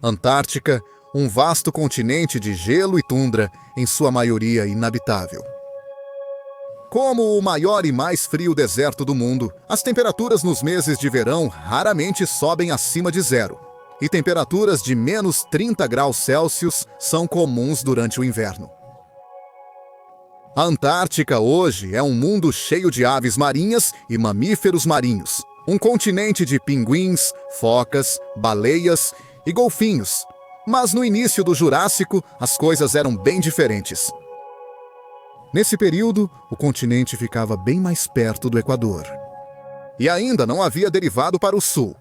Antártica, um vasto continente de gelo e tundra, em sua maioria inabitável. Como o maior e mais frio deserto do mundo, as temperaturas nos meses de verão raramente sobem acima de zero, e temperaturas de menos 30 graus Celsius são comuns durante o inverno. A Antártica hoje é um mundo cheio de aves marinhas e mamíferos marinhos, um continente de pinguins, focas, baleias e golfinhos. Mas no início do Jurássico, as coisas eram bem diferentes. Nesse período, o continente ficava bem mais perto do Equador. E ainda não havia derivado para o sul.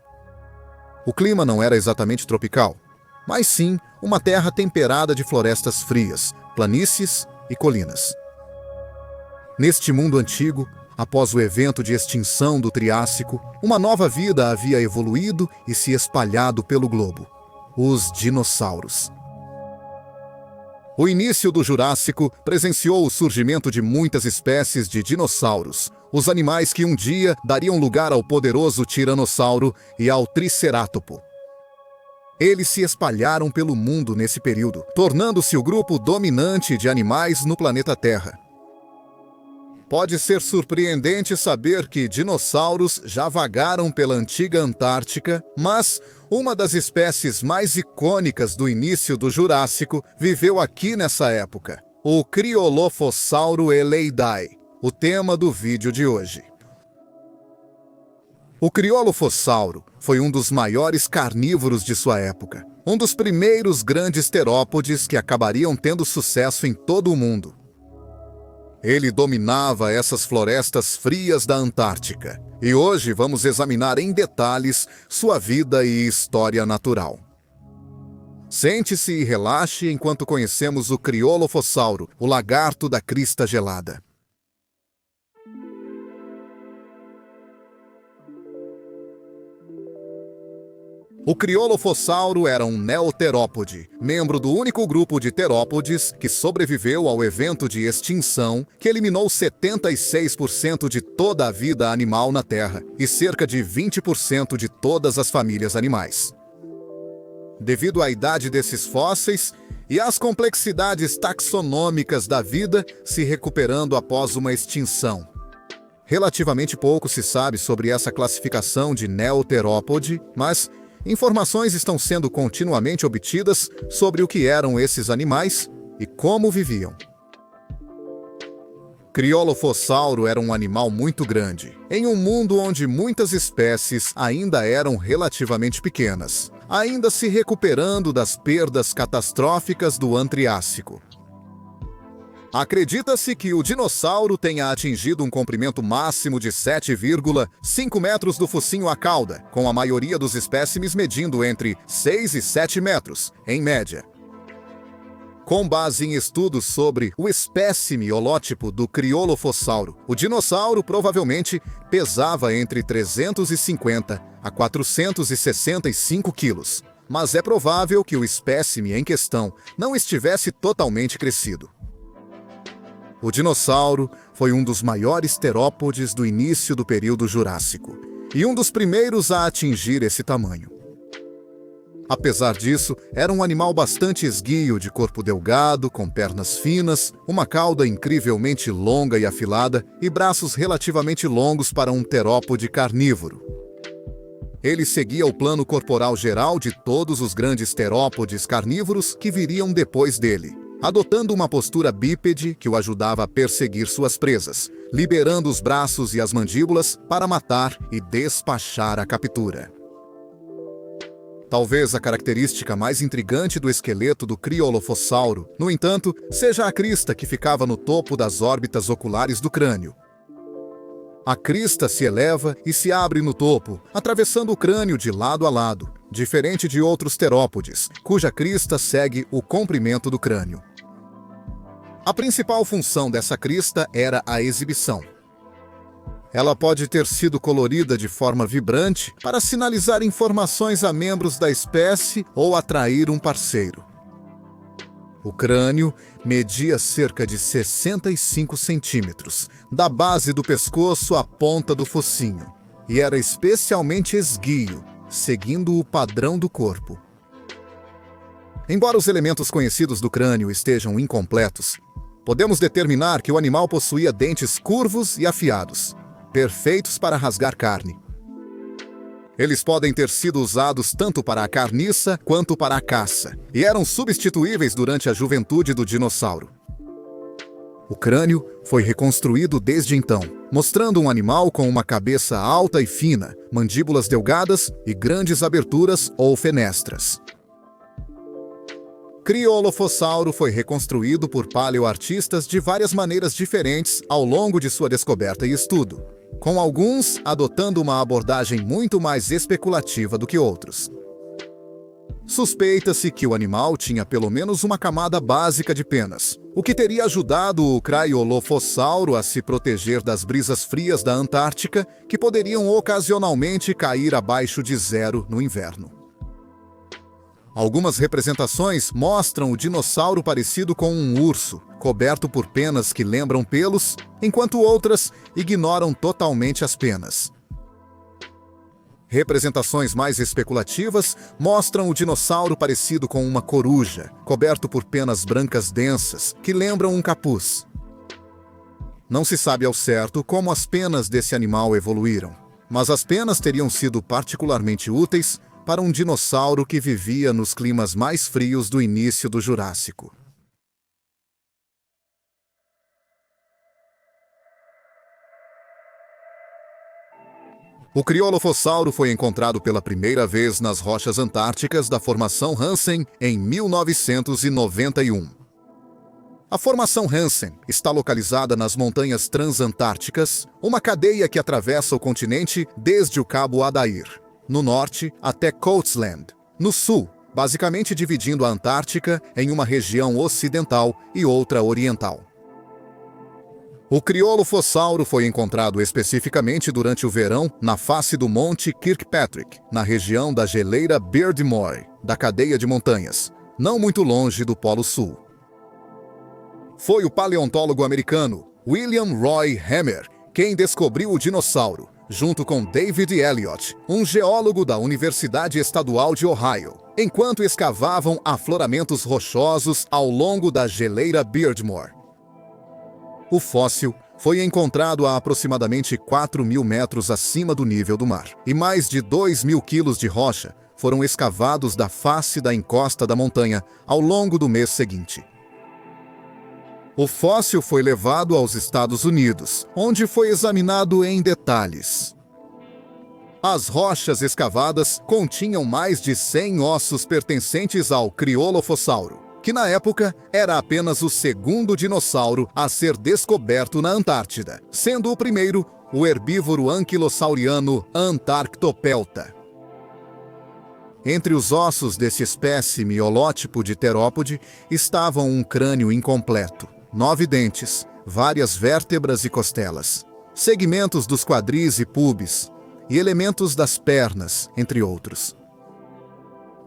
O clima não era exatamente tropical, mas sim uma terra temperada de florestas frias, planícies e colinas. Neste mundo antigo, após o evento de extinção do Triássico, uma nova vida havia evoluído e se espalhado pelo globo: os dinossauros. O início do Jurássico presenciou o surgimento de muitas espécies de dinossauros, os animais que um dia dariam lugar ao poderoso tiranossauro e ao tricerátopo. Eles se espalharam pelo mundo nesse período, tornando-se o grupo dominante de animais no planeta Terra. Pode ser surpreendente saber que dinossauros já vagaram pela antiga Antártica, mas uma das espécies mais icônicas do início do Jurássico viveu aqui nessa época: o Criolophosaurus eleidae, o tema do vídeo de hoje. O Criolophosaurus foi um dos maiores carnívoros de sua época, um dos primeiros grandes terópodes que acabariam tendo sucesso em todo o mundo. Ele dominava essas florestas frias da Antártica, e hoje vamos examinar em detalhes sua vida e história natural. Sente-se e relaxe enquanto conhecemos o Criolophosaurus, o lagarto da crista gelada. O Criolophosaurus era um neoterópode, membro do único grupo de terópodes que sobreviveu ao evento de extinção que eliminou 76% de toda a vida animal na Terra e cerca de 20% de todas as famílias animais. Devido à idade desses fósseis e às complexidades taxonômicas da vida se recuperando após uma extinção, relativamente pouco se sabe sobre essa classificação de neoterópode, mas informações estão sendo continuamente obtidas sobre o que eram esses animais e como viviam. Criolophosaurus era um animal muito grande, em um mundo onde muitas espécies ainda eram relativamente pequenas, ainda se recuperando das perdas catastróficas do Antriássico. Acredita-se que o dinossauro tenha atingido um comprimento máximo de 7,5 metros do focinho à cauda, com a maioria dos espécimes medindo entre 6 e 7 metros, em média. Com base em estudos sobre o espécime holótipo do Criolophosaurus, o dinossauro provavelmente pesava entre 350 a 465 quilos, mas é provável que o espécime em questão não estivesse totalmente crescido. O dinossauro foi um dos maiores terópodes do início do período Jurássico e um dos primeiros a atingir esse tamanho. Apesar disso, era um animal bastante esguio, de corpo delgado, com pernas finas, uma cauda incrivelmente longa e afilada e braços relativamente longos para um terópode carnívoro. Ele seguia o plano corporal geral de todos os grandes terópodes carnívoros que viriam depois dele, adotando uma postura bípede que o ajudava a perseguir suas presas, liberando os braços e as mandíbulas para matar e despachar a captura. Talvez a característica mais intrigante do esqueleto do Criolophosaurus, no entanto, seja a crista que ficava no topo das órbitas oculares do crânio. A crista se eleva e se abre no topo, atravessando o crânio de lado a lado, diferente de outros terópodes, cuja crista segue o comprimento do crânio. A principal função dessa crista era a exibição. Ela pode ter sido colorida de forma vibrante para sinalizar informações a membros da espécie ou atrair um parceiro. O crânio media cerca de 65 centímetros, da base do pescoço à ponta do focinho, e era especialmente esguio, seguindo o padrão do corpo. Embora os elementos conhecidos do crânio estejam incompletos, podemos determinar que o animal possuía dentes curvos e afiados, perfeitos para rasgar carne. Eles podem ter sido usados tanto para a carniça quanto para a caça, e eram substituíveis durante a juventude do dinossauro. O crânio foi reconstruído desde então, mostrando um animal com uma cabeça alta e fina, mandíbulas delgadas e grandes aberturas ou fenestras. Criolophosauro foi reconstruído por paleoartistas de várias maneiras diferentes ao longo de sua descoberta e estudo, com alguns adotando uma abordagem muito mais especulativa do que outros. Suspeita-se que o animal tinha pelo menos uma camada básica de penas, o que teria ajudado o Criolophosauro a se proteger das brisas frias da Antártica, que poderiam ocasionalmente cair abaixo de zero no inverno. Algumas representações mostram o dinossauro parecido com um urso, coberto por penas que lembram pelos, enquanto outras ignoram totalmente as penas. Representações mais especulativas mostram o dinossauro parecido com uma coruja, coberto por penas brancas densas, que lembram um capuz. Não se sabe ao certo como as penas desse animal evoluíram, mas as penas teriam sido particularmente úteis para um dinossauro que vivia nos climas mais frios do início do Jurássico. O Criolophosauro foi encontrado pela primeira vez nas rochas antárticas da Formação Hansen em 1991. A Formação Hansen está localizada nas Montanhas Transantárticas, uma cadeia que atravessa o continente desde o Cabo Adair, no norte, até Coatsland, no sul, basicamente dividindo a Antártica em uma região ocidental e outra oriental. O Criolophosauro foi encontrado especificamente durante o verão na face do Monte Kirkpatrick, na região da geleira Beardmore, da cadeia de montanhas, não muito longe do Polo Sul. Foi o paleontólogo americano William Roy Hammer quem descobriu o dinossauro, junto com David Elliott, um geólogo da Universidade Estadual de Ohio, enquanto escavavam afloramentos rochosos ao longo da geleira Beardmore. O fóssil foi encontrado a aproximadamente 4.000 metros acima do nível do mar, e mais de 2.000 quilos de rocha foram escavados da face da encosta da montanha ao longo do mês seguinte. O fóssil foi levado aos Estados Unidos, onde foi examinado em detalhes. As rochas escavadas continham mais de 100 ossos pertencentes ao Criolophosauro, que na época era apenas o segundo dinossauro a ser descoberto na Antártida, sendo o primeiro o herbívoro anquilosauriano Antarctopelta. Entre os ossos desse espécime holótipo de terópode estavam um crânio incompleto, 9 dentes, várias vértebras e costelas, segmentos dos quadris e pubis, e elementos das pernas, entre outros.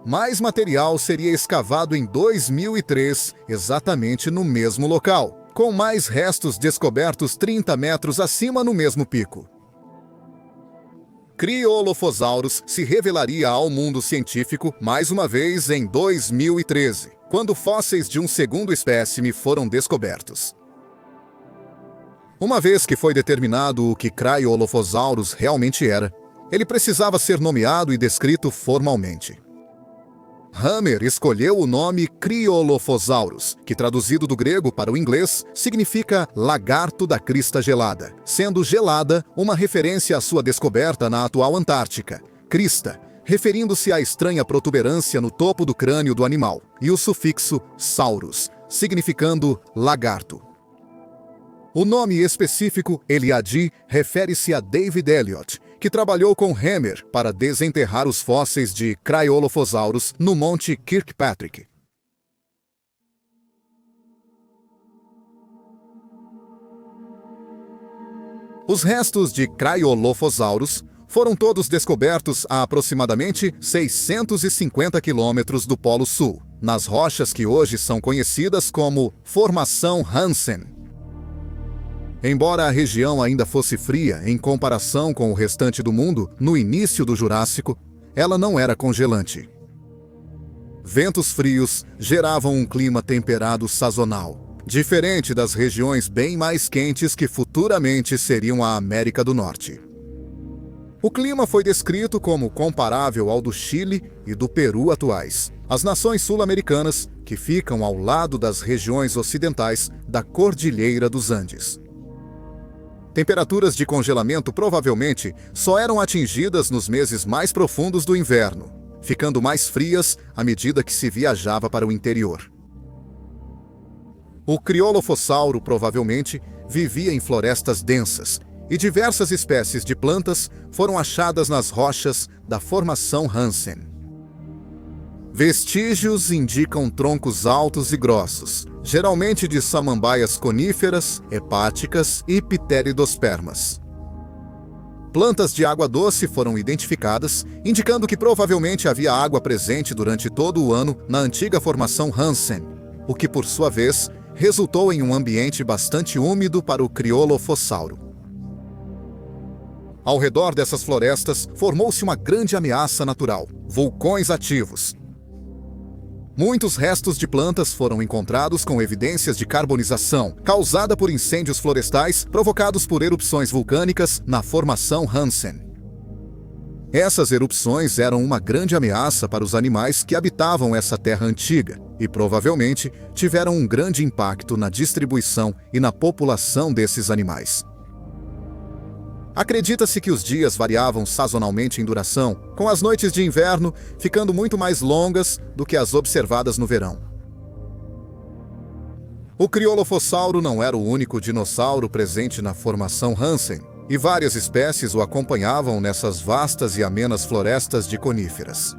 Mais material seria escavado em 2003, exatamente no mesmo local, com mais restos descobertos 30 metros acima no mesmo pico. Criolophosaurus se revelaria ao mundo científico mais uma vez em 2013, quando fósseis de um segundo espécime foram descobertos. Uma vez que foi determinado o que Criolophosaurus realmente era, ele precisava ser nomeado e descrito formalmente. Hammer escolheu o nome Criolophosaurus, que traduzido do grego para o inglês significa lagarto da crista gelada, sendo gelada uma referência à sua descoberta na atual Antártica, crista, referindo-se à estranha protuberância no topo do crânio do animal, e o sufixo saurus, significando lagarto. O nome específico, Eliade, refere-se a David Elliott, que trabalhou com Hammer para desenterrar os fósseis de Criolophosaurus no Monte Kirkpatrick. Os restos de Criolophosaurus foram todos descobertos a aproximadamente 650 quilômetros do Polo Sul, nas rochas que hoje são conhecidas como Formação Hansen. Embora a região ainda fosse fria em comparação com o restante do mundo no início do Jurássico, ela não era congelante. Ventos frios geravam um clima temperado sazonal, diferente das regiões bem mais quentes que futuramente seriam a América do Norte. O clima foi descrito como comparável ao do Chile e do Peru atuais, as nações sul-americanas que ficam ao lado das regiões ocidentais da Cordilheira dos Andes. Temperaturas de congelamento provavelmente só eram atingidas nos meses mais profundos do inverno, ficando mais frias à medida que se viajava para o interior. O criolofossauro provavelmente vivia em florestas densas, e diversas espécies de plantas foram achadas nas rochas da Formação Hansen. Vestígios indicam troncos altos e grossos, geralmente de samambaias coníferas, hepáticas e pteridospermas. Plantas de água doce foram identificadas, indicando que provavelmente havia água presente durante todo o ano na antiga Formação Hansen, o que, por sua vez, resultou em um ambiente bastante úmido para o criolofossauro. Ao redor dessas florestas, formou-se uma grande ameaça natural: vulcões ativos. Muitos restos de plantas foram encontrados com evidências de carbonização, causada por incêndios florestais provocados por erupções vulcânicas na Formação Hansen. Essas erupções eram uma grande ameaça para os animais que habitavam essa terra antiga e provavelmente tiveram um grande impacto na distribuição e na população desses animais. Acredita-se que os dias variavam sazonalmente em duração, com as noites de inverno ficando muito mais longas do que as observadas no verão. O criolofossauro não era o único dinossauro presente na Formação Hansen, e várias espécies o acompanhavam nessas vastas e amenas florestas de coníferas.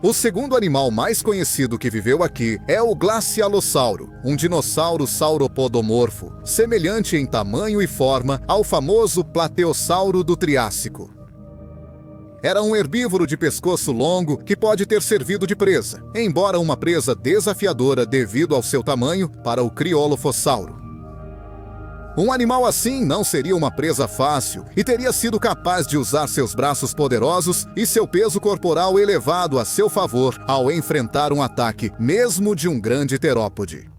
O segundo animal mais conhecido que viveu aqui é o glacialossauro, um dinossauro sauropodomorfo, semelhante em tamanho e forma ao famoso plateossauro do Triássico. Era um herbívoro de pescoço longo que pode ter servido de presa, embora uma presa desafiadora devido ao seu tamanho para o criolofossauro. Um animal assim não seria uma presa fácil e teria sido capaz de usar seus braços poderosos e seu peso corporal elevado a seu favor ao enfrentar um ataque, mesmo de um grande terópode.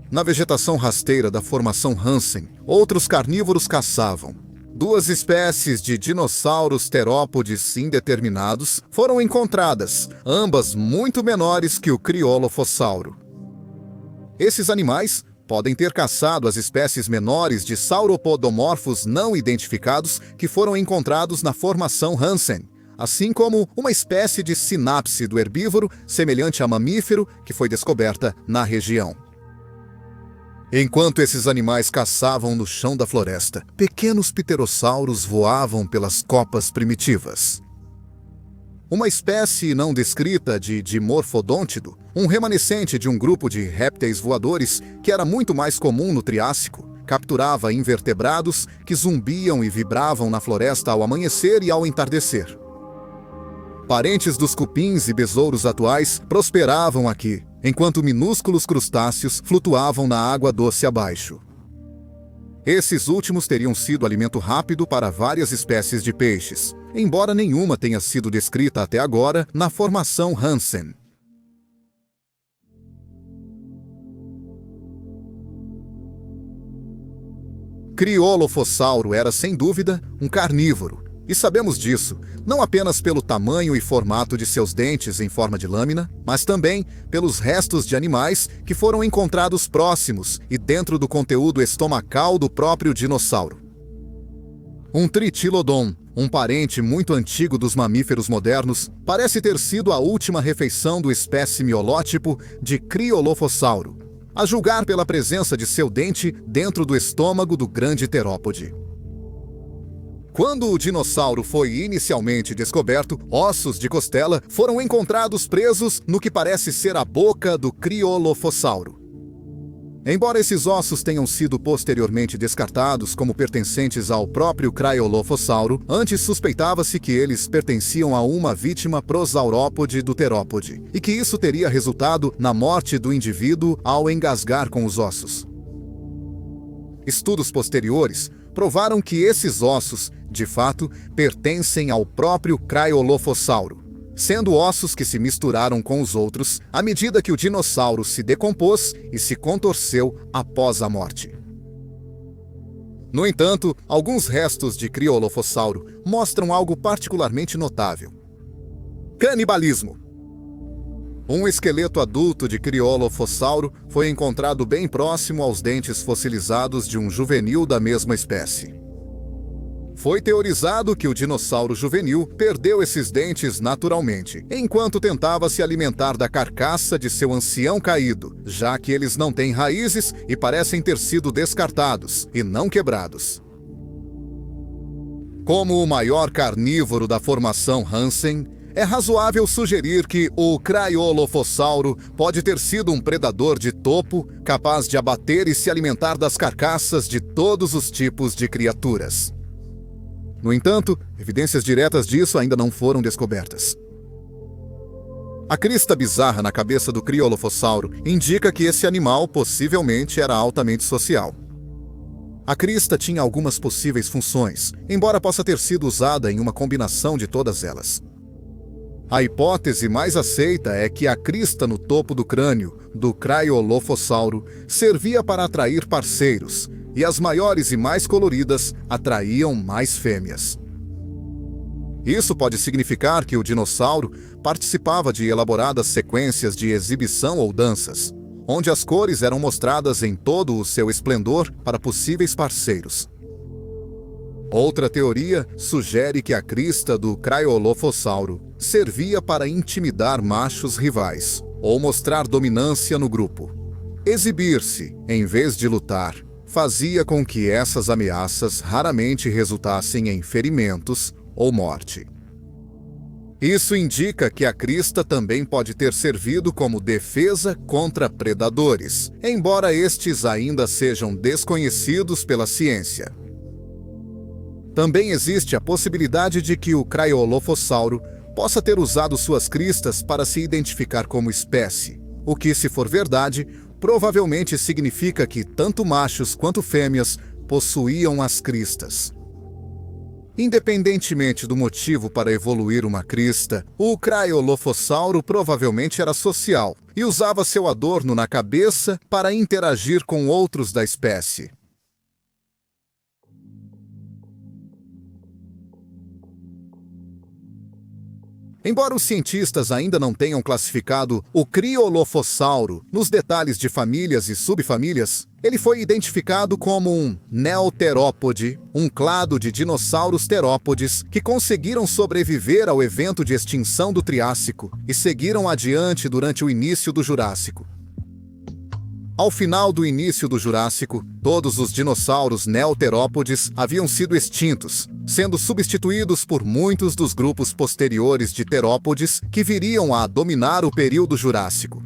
Na vegetação rasteira da Formação Hansen, outros carnívoros caçavam. Duas espécies de dinossauros terópodes indeterminados foram encontradas, ambas muito menores que o criolofossauro. Esses animais podem ter caçado as espécies menores de sauropodomorfos não identificados que foram encontrados na Formação Hansen, assim como uma espécie de sinapse do herbívoro semelhante a mamífero que foi descoberta na região. Enquanto esses animais caçavam no chão da floresta, pequenos pterossauros voavam pelas copas primitivas. Uma espécie não descrita de dimorfodôntido, um remanescente de um grupo de répteis voadores que era muito mais comum no Triássico, capturava invertebrados que zumbiam e vibravam na floresta ao amanhecer e ao entardecer. Parentes dos cupins e besouros atuais prosperavam aqui, enquanto minúsculos crustáceos flutuavam na água doce abaixo. Esses últimos teriam sido alimento rápido para várias espécies de peixes, embora nenhuma tenha sido descrita até agora na Formação Hansen. Criolofossauro era, sem dúvida, um carnívoro, e sabemos disso não apenas pelo tamanho e formato de seus dentes em forma de lâmina, mas também pelos restos de animais que foram encontrados próximos e dentro do conteúdo estomacal do próprio dinossauro. Um tritilodon, um parente muito antigo dos mamíferos modernos, parece ter sido a última refeição do espécime holótipo de criolofossauro, a julgar pela presença de seu dente dentro do estômago do grande terópode. Quando o dinossauro foi inicialmente descoberto, ossos de costela foram encontrados presos no que parece ser a boca do criolofossauro. Embora esses ossos tenham sido posteriormente descartados como pertencentes ao próprio criolofossauro, antes suspeitava-se que eles pertenciam a uma vítima prosaurópode do terópode, e que isso teria resultado na morte do indivíduo ao engasgar com os ossos. Estudos posteriores provaram que esses ossos, de fato, pertencem ao próprio criolofossauro, sendo ossos que se misturaram com os outros à medida que o dinossauro se decompôs e se contorceu após a morte. No entanto, alguns restos de Criolophosauro mostram algo particularmente notável: canibalismo. Um esqueleto adulto de Criolophosauro foi encontrado bem próximo aos dentes fossilizados de um juvenil da mesma espécie. Foi teorizado que o dinossauro juvenil perdeu esses dentes naturalmente, enquanto tentava se alimentar da carcaça de seu ancião caído, já que eles não têm raízes e parecem ter sido descartados, e não quebrados. Como o maior carnívoro da formação Hansen, é razoável sugerir que o Criolophosauro pode ter sido um predador de topo capaz de abater e se alimentar das carcaças de todos os tipos de criaturas. No entanto, evidências diretas disso ainda não foram descobertas. A crista bizarra na cabeça do Criolophosauro indica que esse animal possivelmente era altamente social. A crista tinha algumas possíveis funções, embora possa ter sido usada em uma combinação de todas elas. A hipótese mais aceita é que a crista no topo do crânio do Criolophosauro servia para atrair parceiros, e as maiores e mais coloridas atraíam mais fêmeas. Isso pode significar que o dinossauro participava de elaboradas sequências de exibição ou danças, onde as cores eram mostradas em todo o seu esplendor para possíveis parceiros. Outra teoria sugere que a crista do Criolophosauro servia para intimidar machos rivais ou mostrar dominância no grupo. Exibir-se, em vez de lutar, fazia com que essas ameaças raramente resultassem em ferimentos ou morte. Isso indica que a crista também pode ter servido como defesa contra predadores, embora estes ainda sejam desconhecidos pela ciência. Também existe a possibilidade de que o Criolophosauro possa ter usado suas cristas para se identificar como espécie, o que, se for verdade, provavelmente significa que tanto machos quanto fêmeas possuíam as cristas. Independentemente do motivo para evoluir uma crista, o Criolophosauro provavelmente era social e usava seu adorno na cabeça para interagir com outros da espécie. Embora os cientistas ainda não tenham classificado o Criolophosauro nos detalhes de famílias e subfamílias, ele foi identificado como um neoterópode, um clado de dinossauros terópodes que conseguiram sobreviver ao evento de extinção do Triássico e seguiram adiante durante o início do Jurássico. Ao final do início do Jurássico, todos os dinossauros neoterópodes haviam sido extintos, sendo substituídos por muitos dos grupos posteriores de terópodes que viriam a dominar o período Jurássico.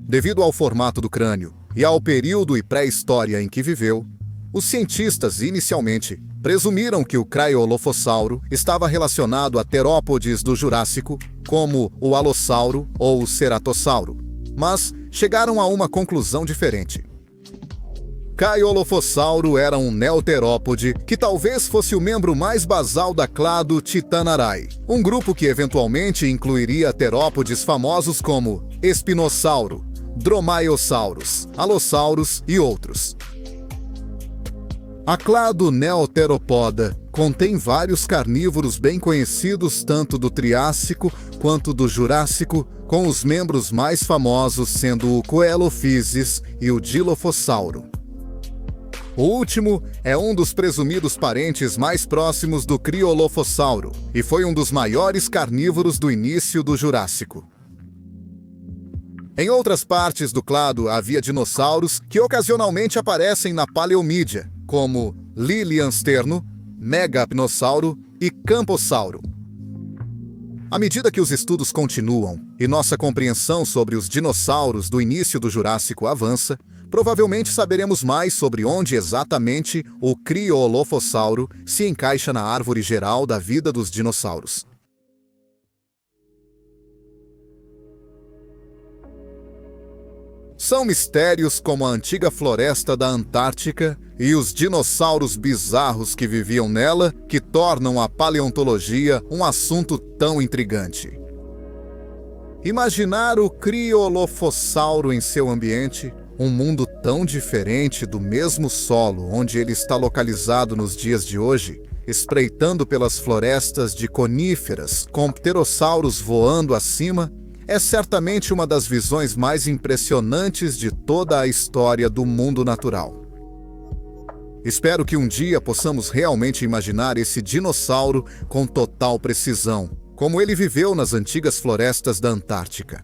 Devido ao formato do crânio e ao período e pré-história em que viveu, os cientistas inicialmente presumiram que o Criolophosauro estava relacionado a terópodes do Jurássico, como o Alossauro ou o Ceratossauro, mas chegaram a uma conclusão diferente. Criolophosauro era um neoterópode que talvez fosse o membro mais basal da clado Titanarae, um grupo que eventualmente incluiria terópodes famosos como Espinossauro, Dromaeosaurus, Alossauros e outros. A clado Neoteropoda contém vários carnívoros bem conhecidos tanto do Triássico quanto do Jurássico, com os membros mais famosos sendo o Coelophysis e o Dilophosauro. O último é um dos presumidos parentes mais próximos do Criolophosauro e foi um dos maiores carnívoros do início do Jurássico. Em outras partes do clado havia dinossauros que ocasionalmente aparecem na Paleomídia, como Liliansterno, Megapnossauro e Campossauro. À medida que os estudos continuam e nossa compreensão sobre os dinossauros do início do Jurássico avança, provavelmente saberemos mais sobre onde exatamente o Criolophosauro se encaixa na árvore geral da vida dos dinossauros. São mistérios como a antiga floresta da Antártica e os dinossauros bizarros que viviam nela que tornam a paleontologia um assunto tão intrigante. Imaginar o criolofossauro em seu ambiente, um mundo tão diferente do mesmo solo onde ele está localizado nos dias de hoje, espreitando pelas florestas de coníferas, com pterossauros voando acima, é certamente uma das visões mais impressionantes de toda a história do mundo natural. Espero que um dia possamos realmente imaginar esse dinossauro com total precisão, como ele viveu nas antigas florestas da Antártica.